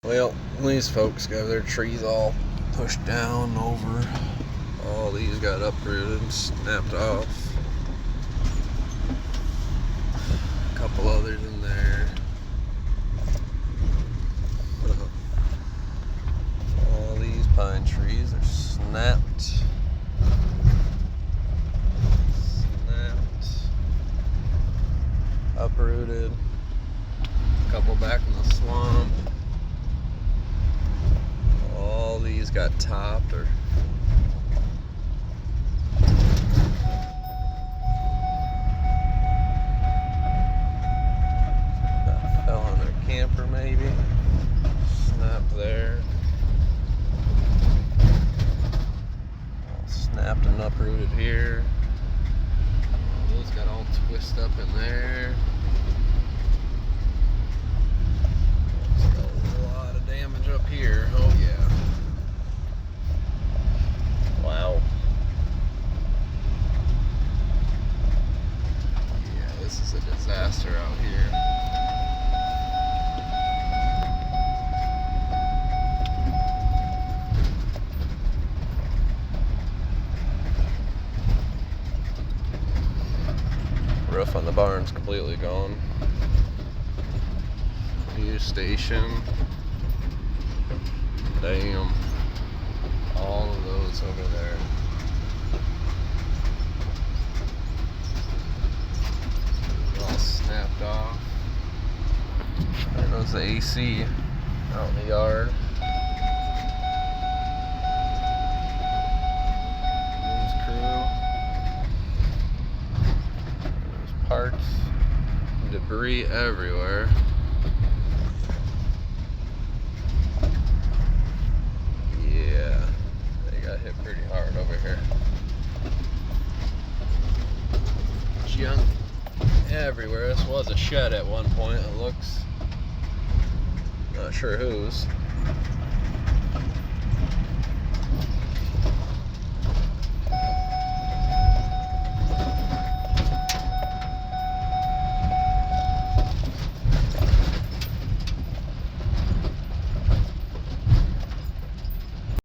Well, these folks got their trees all pushed down over. All these got uprooted, snapped off. A couple others in there. All these pine trees are snapped. Uprooted. A couple back in the swamp. All these got topped or fell on their camper maybe. Snapped there. All snapped and uprooted here. Those got all twisted up in there. Got a lot of damage up here. Oh yeah. Wow. Yeah, this is a disaster out here. Roof on the barn's completely gone. View station. Damn. All of those over there. All snapped off. There goes the AC out in the yard. News crew. There's parts, debris everywhere. Yeah, they got hit pretty hard over here. Junk everywhere. This was a shed at one point, it looks. Not sure whose.